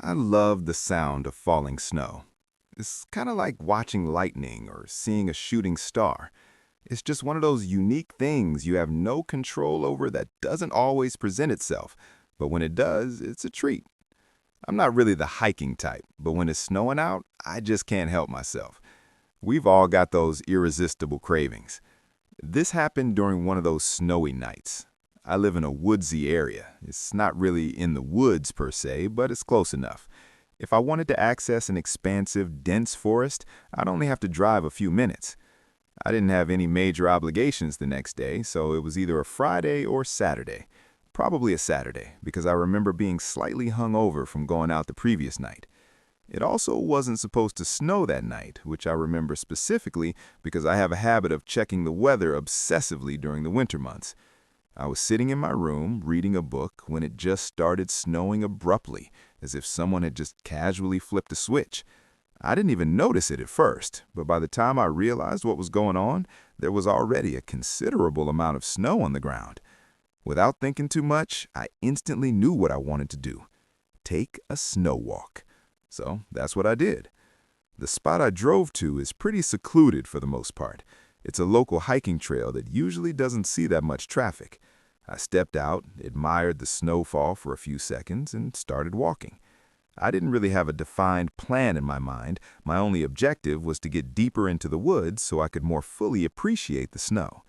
I love the sound of falling snow. It's kind of like watching lightning or seeing a shooting star. It's just one of those unique things you have no control over that doesn't always present itself, but when it does, it's a treat. I'm not really the hiking type, but when it's snowing out, I just can't help myself. We've all got those irresistible cravings. This happened during one of those snowy nights. I live in a woodsy area. It's not really in the woods per se, but it's close enough. If I wanted to access an expansive, dense forest, I'd only have to drive a few minutes. I didn't have any major obligations the next day, so it was either a Friday or Saturday. Probably a Saturday, because I remember being slightly hungover from going out the previous night. It also wasn't supposed to snow that night, which I remember specifically because I have a habit of checking the weather obsessively during the winter months. I was sitting in my room reading a book when it just started snowing abruptly, as if someone had just casually flipped a switch. I didn't even notice it at first, but by the time I realized what was going on, there was already a considerable amount of snow on the ground. Without thinking too much, I instantly knew what I wanted to do: take a snow walk. So that's what I did. The spot I drove to is pretty secluded for the most part. It's a local hiking trail that usually doesn't see that much traffic. I stepped out, admired the snowfall for a few seconds, and started walking. I didn't really have a defined plan in my mind. My only objective was to get deeper into the woods so I could more fully appreciate the snow.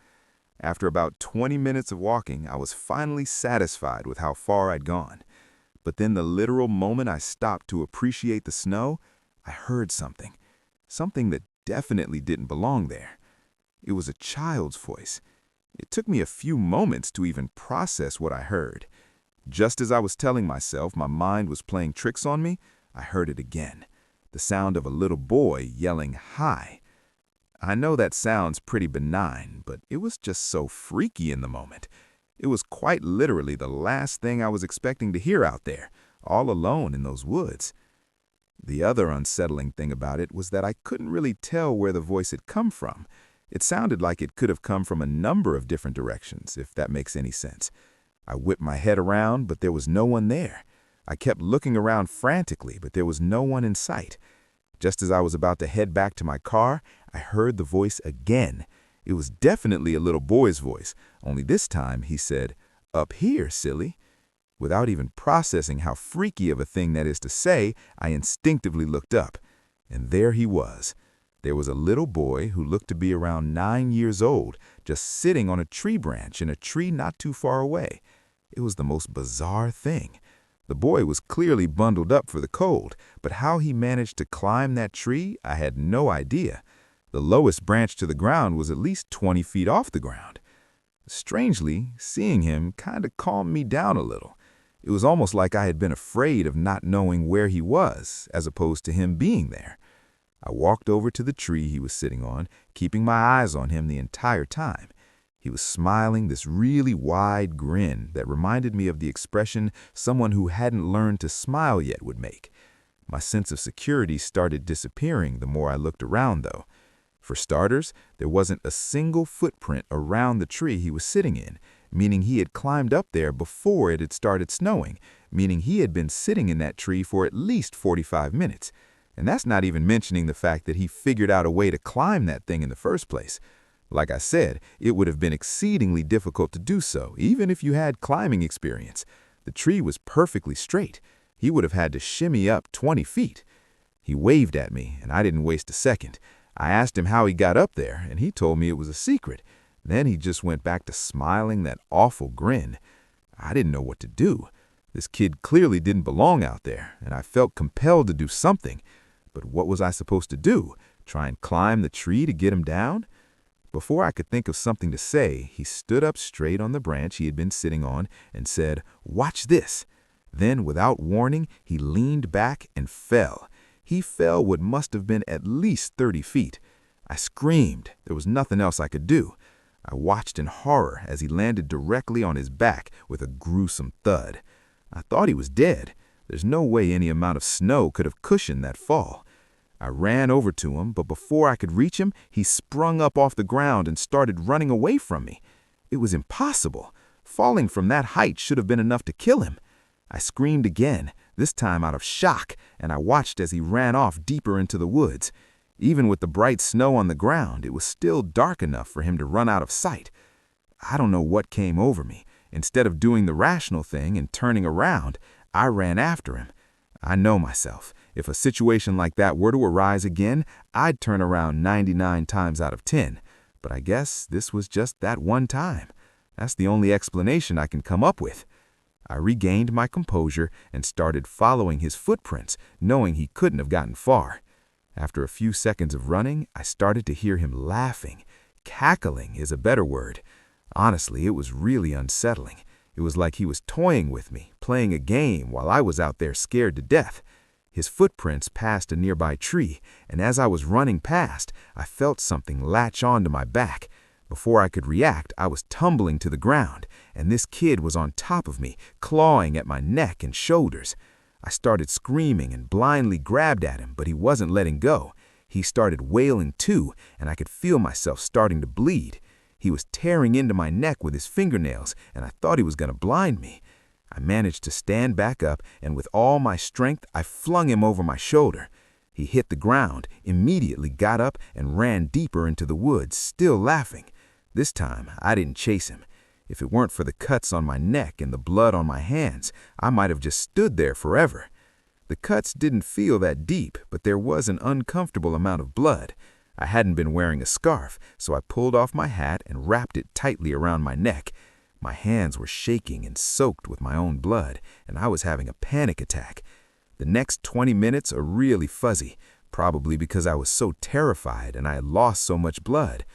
After about 20 minutes of walking, I was finally satisfied with how far I'd gone. But then the literal moment I stopped to appreciate the snow, I heard something. Something that definitely didn't belong there. It was a child's voice. It took me a few moments to even process what I heard. Just as I was telling myself my mind was playing tricks on me, I heard it again. The sound of a little boy yelling, "Hi." I know that sounds pretty benign, but it was just so freaky in the moment. It was quite literally the last thing I was expecting to hear out there, all alone in those woods. The other unsettling thing about it was that I couldn't really tell where the voice had come from. It sounded like it could have come from a number of different directions, if that makes any sense. I whipped my head around, but there was no one there. I kept looking around frantically, but there was no one in sight. Just as I was about to head back to my car, I heard the voice again. It was definitely a little boy's voice, only this time he said, "Up here, silly." Without even processing how freaky of a thing that is to say, I instinctively looked up, and there he was. There was a little boy who looked to be around 9 years old, just sitting on a tree branch in a tree not too far away. It was the most bizarre thing. The boy was clearly bundled up for the cold, but how he managed to climb that tree, I had no idea. The lowest branch to the ground was at least 20 feet off the ground. Strangely, seeing him kind of calmed me down a little. It was almost like I had been afraid of not knowing where he was, as opposed to him being there. I walked over to the tree he was sitting on, keeping my eyes on him the entire time. He was smiling this really wide grin that reminded me of the expression someone who hadn't learned to smile yet would make. My sense of security started disappearing the more I looked around, though. For starters, there wasn't a single footprint around the tree he was sitting in, meaning he had climbed up there before it had started snowing, meaning he had been sitting in that tree for at least 45 minutes. And that's not even mentioning the fact that he figured out a way to climb that thing in the first place. Like I said, it would have been exceedingly difficult to do so, even if you had climbing experience. The tree was perfectly straight. He would have had to shimmy up 20 feet. He waved at me, and I didn't waste a second. I asked him how he got up there, and he told me it was a secret. Then he just went back to smiling that awful grin. I didn't know what to do. This kid clearly didn't belong out there, and I felt compelled to do something. But what was I supposed to do? Try and climb the tree to get him down? Before I could think of something to say, he stood up straight on the branch he had been sitting on and said, "Watch this." Then, without warning, he leaned back and fell. He fell what must have been at least 30 feet. I screamed. There was nothing else I could do. I watched in horror as he landed directly on his back with a gruesome thud. I thought he was dead. There's no way any amount of snow could have cushioned that fall. I ran over to him, but before I could reach him, he sprung up off the ground and started running away from me. It was impossible. Falling from that height should have been enough to kill him. I screamed again, this time out of shock, and I watched as he ran off deeper into the woods. Even with the bright snow on the ground, it was still dark enough for him to run out of sight. I don't know what came over me. Instead of doing the rational thing and turning around, I ran after him. I know myself. If a situation like that were to arise again, I'd turn around 99 times out of 10. But I guess this was just that one time. That's the only explanation I can come up with. I regained my composure and started following his footprints, knowing he couldn't have gotten far. After a few seconds of running, I started to hear him laughing. Cackling is a better word. Honestly, it was really unsettling. It was like he was toying with me, playing a game while I was out there scared to death. His footprints passed a nearby tree, and as I was running past, I felt something latch onto my back. Before I could react, I was tumbling to the ground, and this kid was on top of me, clawing at my neck and shoulders. I started screaming and blindly grabbed at him, but he wasn't letting go. He started wailing too, and I could feel myself starting to bleed. He was tearing into my neck with his fingernails, and I thought he was going to blind me. I managed to stand back up, and with all my strength, I flung him over my shoulder. He hit the ground, immediately got up, and ran deeper into the woods, still laughing. This time, I didn't chase him. If it weren't for the cuts on my neck and the blood on my hands, I might have just stood there forever. The cuts didn't feel that deep, but there was an uncomfortable amount of blood. I hadn't been wearing a scarf, so I pulled off my hat and wrapped it tightly around my neck. My hands were shaking and soaked with my own blood, and I was having a panic attack. The next 20 minutes are really fuzzy, probably because I was so terrified and I had lost so much blood.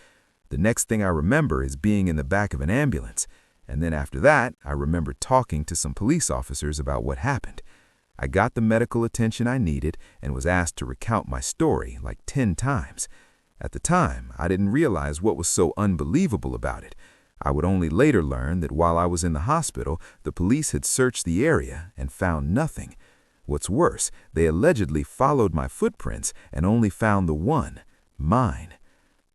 The next thing I remember is being in the back of an ambulance, and then after that, I remember talking to some police officers about what happened. I got the medical attention I needed and was asked to recount my story like 10 times. At the time, I didn't realize what was so unbelievable about it. I would only later learn that while I was in the hospital, the police had searched the area and found nothing. What's worse, they allegedly followed my footprints and only found the one, mine.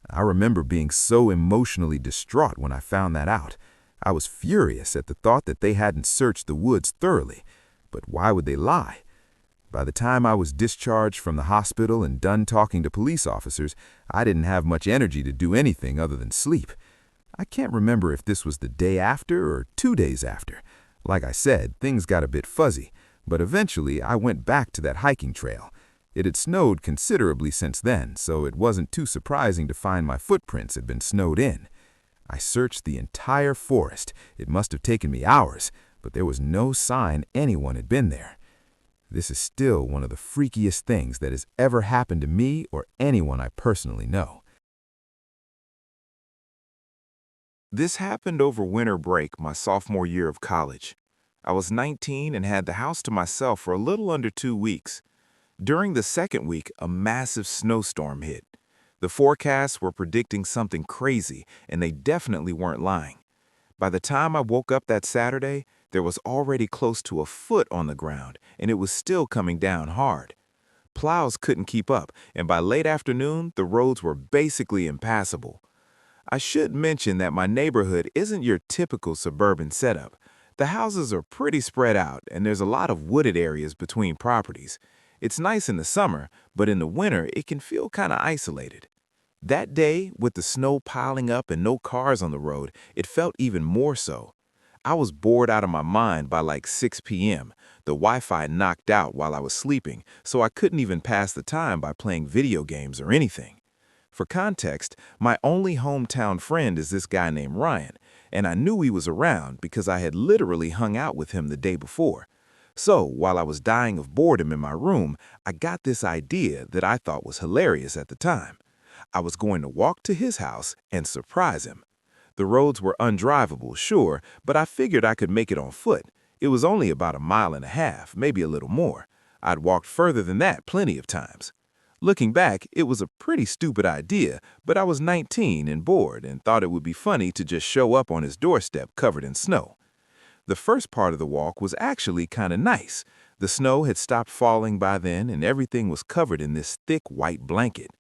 I remember being so emotionally distraught when I found that out. I was furious at the thought that they hadn't searched the woods thoroughly. But why would they lie? By the time I was discharged from the hospital and done talking to police officers, I didn't have much energy to do anything other than sleep. I can't remember if this was the day after or 2 days after. Like I said, things got a bit fuzzy, but eventually I went back to that hiking trail. It had snowed considerably since then, so it wasn't too surprising to find my footprints had been snowed in. I searched the entire forest. It must have taken me hours, but there was no sign anyone had been there. This is still one of the freakiest things that has ever happened to me or anyone I personally know. This happened over winter break my sophomore year of college. I was 19 and had the house to myself for a little under 2 weeks. During the second week, a massive snowstorm hit. The forecasts were predicting something crazy, and they definitely weren't lying. By the time I woke up that Saturday, there was already close to a foot on the ground, and it was still coming down hard. Plows couldn't keep up, and by late afternoon, the roads were basically impassable. I should mention that my neighborhood isn't your typical suburban setup. The houses are pretty spread out, and there's a lot of wooded areas between properties. It's nice in the summer, but in the winter, it can feel kind of isolated. That day, with the snow piling up and no cars on the road, it felt even more so. I was bored out of my mind by like 6 p.m. The Wi-Fi knocked out while I was sleeping, so I couldn't even pass the time by playing video games or anything. For context, my only hometown friend is this guy named Ryan, and I knew he was around because I had literally hung out with him the day before. So, while I was dying of boredom in my room, I got this idea that I thought was hilarious at the time. I was going to walk to his house and surprise him. The roads were undrivable, sure, but I figured I could make it on foot. It was only about 1.5 miles, maybe a little more. I'd walked further than that plenty of times. Looking back, it was a pretty stupid idea, but I was 19 and bored and thought it would be funny to just show up on his doorstep covered in snow. The first part of the walk was actually kind of nice. The snow had stopped falling by then and everything was covered in this thick white blanket.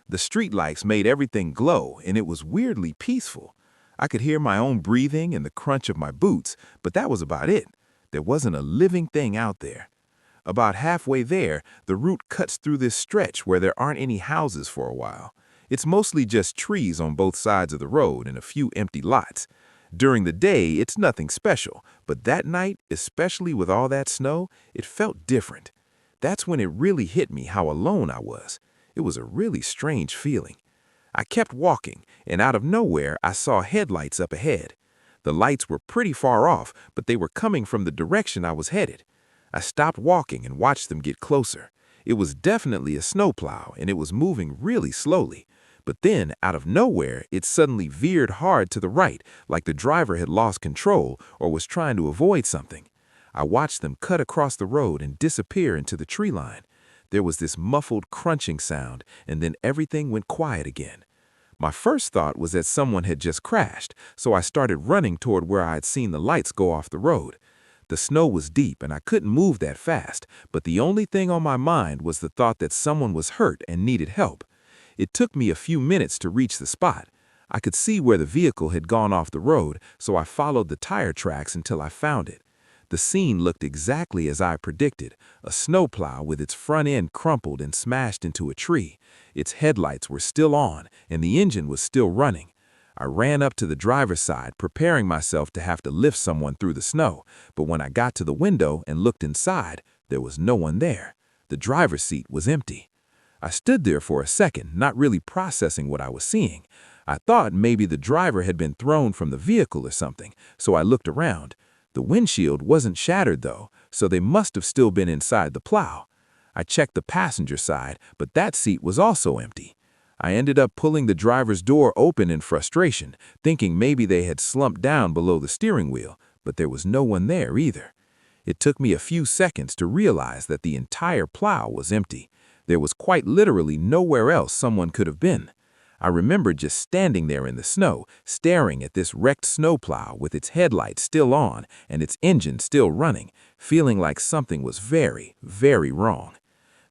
The streetlights made everything glow and it was weirdly peaceful. I could hear my own breathing and the crunch of my boots, but that was about it. There wasn't a living thing out there. About halfway there, the route cuts through this stretch where there aren't any houses for a while. It's mostly just trees on both sides of the road and a few empty lots. During the day, it's nothing special, but that night, especially with all that snow, it felt different. That's when it really hit me how alone I was. It was a really strange feeling. I kept walking, and out of nowhere, I saw headlights up ahead. The lights were pretty far off, but they were coming from the direction I was headed. I stopped walking and watched them get closer. It was definitely a snowplow, and it was moving really slowly. But then, out of nowhere, it suddenly veered hard to the right, like the driver had lost control or was trying to avoid something. I watched them cut across the road and disappear into the tree line. There was this muffled crunching sound, and then everything went quiet again. My first thought was that someone had just crashed, so I started running toward where I had seen the lights go off the road. The snow was deep and I couldn't move that fast, but the only thing on my mind was the thought that someone was hurt and needed help. It took me a few minutes to reach the spot. I could see where the vehicle had gone off the road, so I followed the tire tracks until I found it. The scene looked exactly as I predicted, a snowplow with its front end crumpled and smashed into a tree. Its headlights were still on, and the engine was still running. I ran up to the driver's side, preparing myself to have to lift someone through the snow, but when I got to the window and looked inside, there was no one there. The driver's seat was empty. I stood there for a second, not really processing what I was seeing. I thought maybe the driver had been thrown from the vehicle or something, so I looked around. The windshield wasn't shattered though, so they must have still been inside the plow. I checked the passenger side, but that seat was also empty. I ended up pulling the driver's door open in frustration, thinking maybe they had slumped down below the steering wheel, but there was no one there either. It took me a few seconds to realize that the entire plow was empty. There was quite literally nowhere else someone could have been. I remember just standing there in the snow, staring at this wrecked snowplow with its headlights still on and its engine still running, feeling like something was very, very wrong.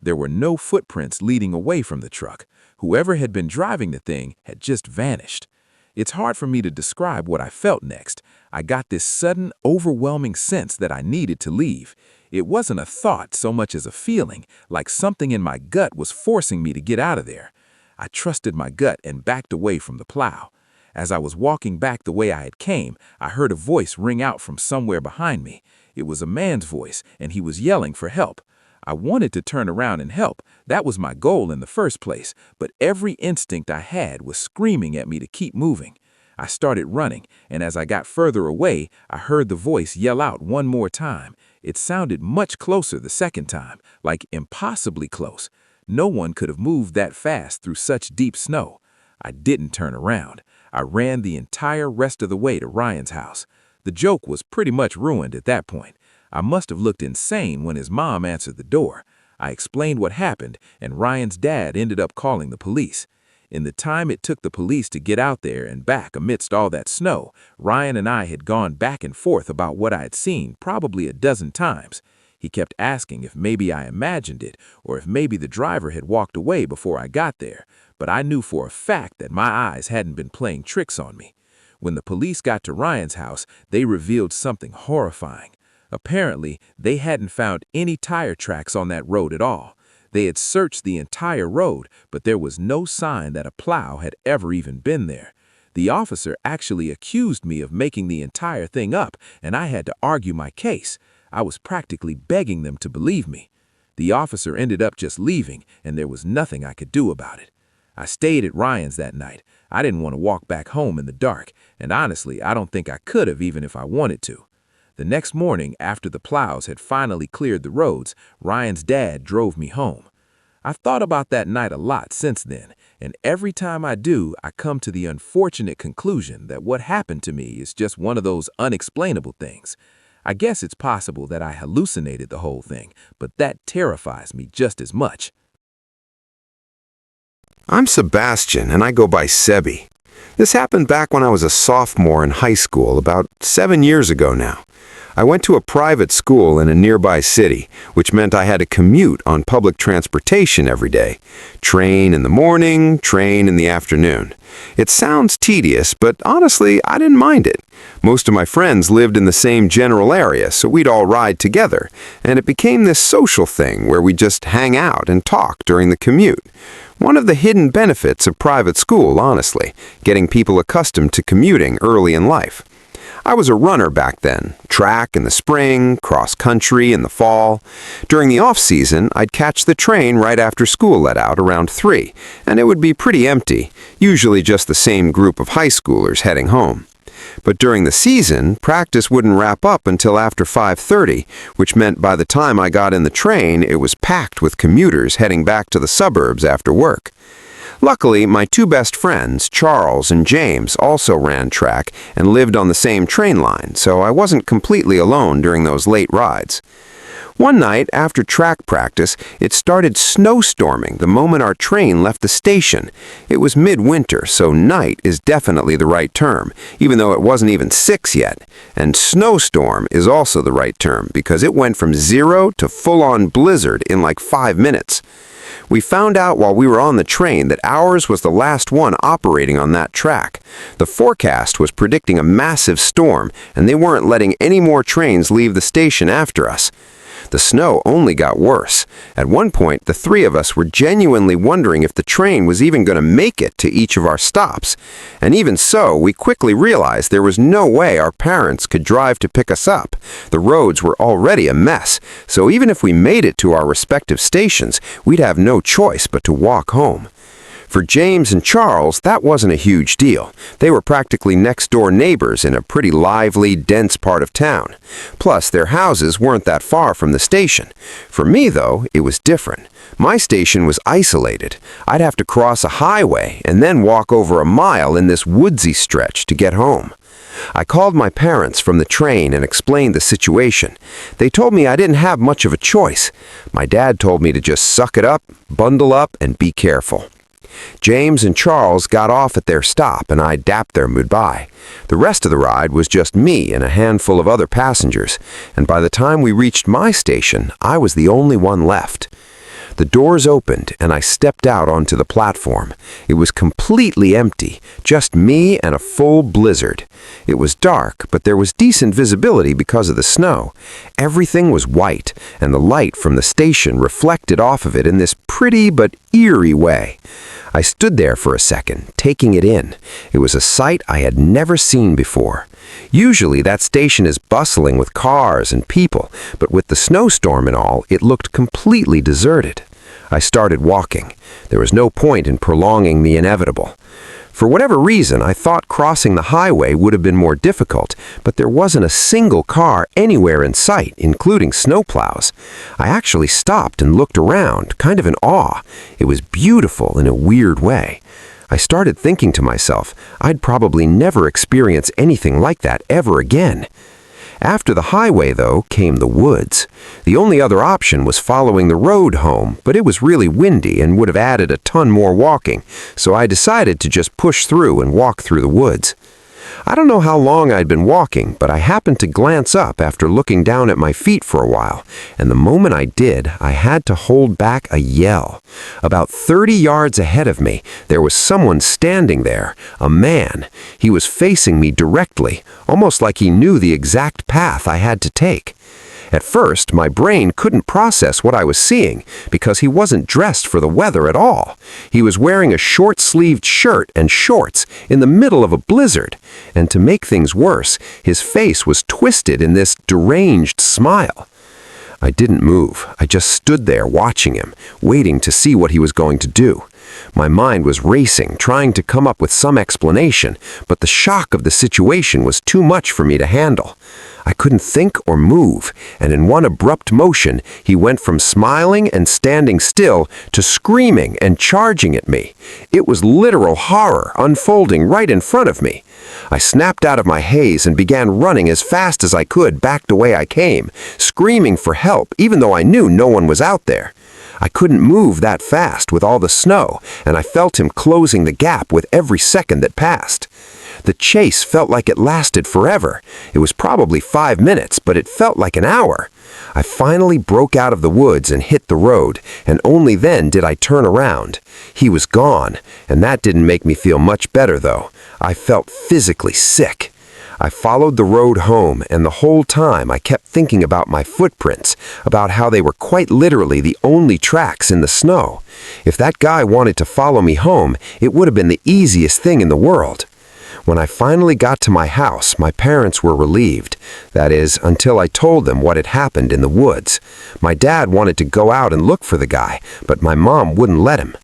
There were no footprints leading away from the truck. Whoever had been driving the thing had just vanished. It's hard for me to describe what I felt next. I got this sudden, overwhelming sense that I needed to leave. It wasn't a thought so much as a feeling, like something in my gut was forcing me to get out of there. I trusted my gut and backed away from the plow. As I was walking back the way I had came, I heard a voice ring out from somewhere behind me. It was a man's voice, and he was yelling for help. I wanted to turn around and help. That was my goal in the first place, but every instinct I had was screaming at me to keep moving. I started running, and as I got further away, I heard the voice yell out one more time. It sounded much closer the second time, like impossibly close. No one could have moved that fast through such deep snow. I didn't turn around. I ran the entire rest of the way to Ryan's house. The joke was pretty much ruined at that point. I must have looked insane when his mom answered the door. I explained what happened, and Ryan's dad ended up calling the police. In the time it took the police to get out there and back amidst all that snow, Ryan and I had gone back and forth about what I had seen probably a dozen times. He kept asking if maybe I imagined it, or if maybe the driver had walked away before I got there, but I knew for a fact that my eyes hadn't been playing tricks on me. When the police got to Ryan's house, they revealed something horrifying. Apparently, they hadn't found any tire tracks on that road at all. They had searched the entire road, but there was no sign that a plow had ever even been there. The officer actually accused me of making the entire thing up, and I had to argue my case. I was practically begging them to believe me. The officer ended up just leaving, and there was nothing I could do about it. I stayed at Ryan's that night. I didn't want to walk back home in the dark, and honestly, I don't think I could have even if I wanted to. The next morning, after the plows had finally cleared the roads, Ryan's dad drove me home. I've thought about that night a lot since then, and every time I do, I come to the unfortunate conclusion that what happened to me is just one of those unexplainable things. I guess it's possible that I hallucinated the whole thing, but that terrifies me just as much. I'm Sebastian, and I go by Sebi. This happened back when I was a sophomore in high school, about 7 years ago now. I went to a private school in a nearby city, which meant I had to commute on public transportation every day. Train in the morning, train in the afternoon. It sounds tedious, but honestly, I didn't mind it. Most of my friends lived in the same general area, so we'd all ride together, and it became this social thing where we'd just hang out and talk during the commute. One of the hidden benefits of private school, honestly, getting people accustomed to commuting early in life. I was a runner back then, track in the spring, cross country in the fall. During the off-season, I'd catch the train right after school let out around 3, and it would be pretty empty, usually just the same group of high schoolers heading home. But during the season, practice wouldn't wrap up until after 5:30, which meant by the time I got in the train, it was packed with commuters heading back to the suburbs after work. Luckily, my two best friends, Charles and James, also ran track and lived on the same train line, so I wasn't completely alone during those late rides. One night, after track practice, it started snowstorming the moment our train left the station. It was midwinter, so night is definitely the right term, even though it wasn't even 6 yet. And snowstorm is also the right term, because it went from 0 to full-on blizzard in like 5 minutes. We found out while we were on the train that ours was the last one operating on that track. The forecast was predicting a massive storm, and they weren't letting any more trains leave the station after us. The snow only got worse. At one point, the three of us were genuinely wondering if the train was even going to make it to each of our stops. And even so, we quickly realized there was no way our parents could drive to pick us up. The roads were already a mess, so even if we made it to our respective stations, we'd have no choice but to walk home. For James and Charles, that wasn't a huge deal. They were practically next-door neighbors in a pretty lively, dense part of town. Plus, their houses weren't that far from the station. For me, though, it was different. My station was isolated. I'd have to cross a highway and then walk over a mile in this woodsy stretch to get home. I called my parents from the train and explained the situation. They told me I didn't have much of a choice. My dad told me to just suck it up, bundle up, and be careful. James and Charles got off at their stop, and I dapped them goodbye. The rest of the ride was just me and a handful of other passengers, and by the time we reached my station, I was the only one left. The doors opened, and I stepped out onto the platform. It was completely empty, just me and a full blizzard. It was dark, but there was decent visibility because of the snow. Everything was white, and the light from the station reflected off of it in this pretty but eerie way. I stood there for a second, taking it in. It was a sight I had never seen before. Usually that station is bustling with cars and people, but with the snowstorm and all, it looked completely deserted. I started walking. There was no point in prolonging the inevitable. For whatever reason, I thought crossing the highway would have been more difficult, but there wasn't a single car anywhere in sight, including snowplows. I actually stopped and looked around, kind of in awe. It was beautiful in a weird way. I started thinking to myself, I'd probably never experience anything like that ever again. After the highway, though, came the woods. The only other option was following the road home, but it was really windy and would have added a ton more walking, so I decided to just push through and walk through the woods. I don't know how long I'd been walking, but I happened to glance up after looking down at my feet for a while, and the moment I did, I had to hold back a yell. About 30 yards ahead of me, there was someone standing there, a man. He was facing me directly, almost like he knew the exact path I had to take. At first, my brain couldn't process what I was seeing because he wasn't dressed for the weather at all. He was wearing a short-sleeved shirt and shorts in the middle of a blizzard, and to make things worse, his face was twisted in this deranged smile. I didn't move. I just stood there watching him, waiting to see what he was going to do. My mind was racing, trying to come up with some explanation, but the shock of the situation was too much for me to handle. I couldn't think or move, and in one abrupt motion, he went from smiling and standing still to screaming and charging at me. It was literal horror unfolding right in front of me. I snapped out of my haze and began running as fast as I could back the way I came, screaming for help even though I knew no one was out there. I couldn't move that fast with all the snow, and I felt him closing the gap with every second that passed. The chase felt like it lasted forever. It was probably 5 minutes, but it felt like an hour. I finally broke out of the woods and hit the road, and only then did I turn around. He was gone, and that didn't make me feel much better, though. I felt physically sick. I followed the road home, and the whole time I kept thinking about my footprints, about how they were quite literally the only tracks in the snow. If that guy wanted to follow me home, it would have been the easiest thing in the world. When I finally got to my house, my parents were relieved. That is, until I told them what had happened in the woods. My dad wanted to go out and look for the guy, but my mom wouldn't let him.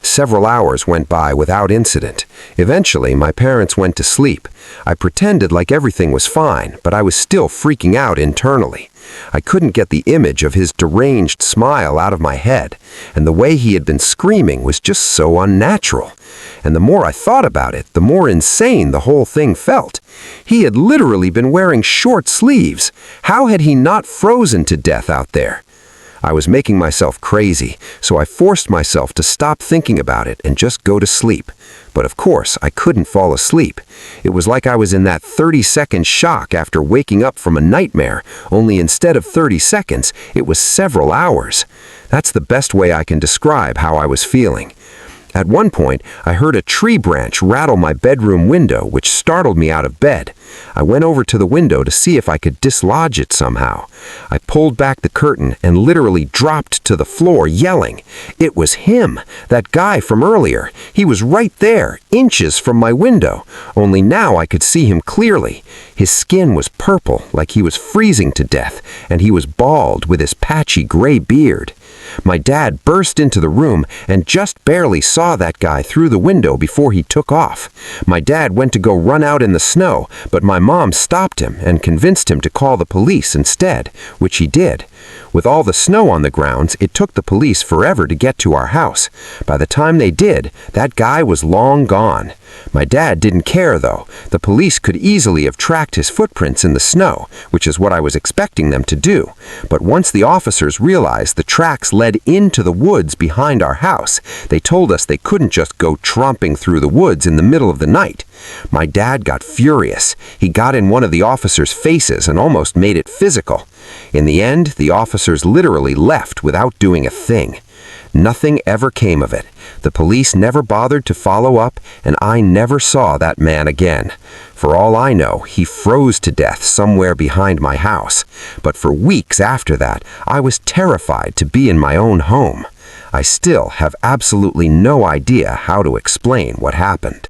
Several hours went by without incident. Eventually, my parents went to sleep. I pretended like everything was fine, but I was still freaking out internally. I couldn't get the image of his deranged smile out of my head, and the way he had been screaming was just so unnatural. And the more I thought about it, the more insane the whole thing felt. He had literally been wearing short sleeves. How had he not frozen to death out there? I was making myself crazy, so I forced myself to stop thinking about it and just go to sleep. But of course, I couldn't fall asleep. It was like I was in that 30-second shock after waking up from a nightmare, only instead of 30 seconds, it was several hours. That's the best way I can describe how I was feeling. At one point, I heard a tree branch rattle my bedroom window, which startled me out of bed. I went over to the window to see if I could dislodge it somehow. I pulled back the curtain and literally dropped to the floor, yelling. It was him, that guy from earlier. He was right there, inches from my window, only now I could see him clearly. His skin was purple, like he was freezing to death, and he was bald with his patchy gray beard. My dad burst into the room and just barely saw that guy through the window before he took off. My dad went to go run out in the snow, but my mom stopped him and convinced him to call the police instead, which he did. With all the snow on the grounds, it took the police forever to get to our house. By the time they did, that guy was long gone. My dad didn't care, though. The police could easily have tracked his footprints in the snow, which is what I was expecting them to do. But once the officers realized the tracks led into the woods behind our house, they told us they couldn't just go tromping through the woods in the middle of the night. My dad got furious. He got in one of the officers' faces and almost made it physical. In the end, the officers literally left without doing a thing. Nothing ever came of it. The police never bothered to follow up, and I never saw that man again. For all I know, he froze to death somewhere behind my house. But for weeks after that, I was terrified to be in my own home. I still have absolutely no idea how to explain what happened.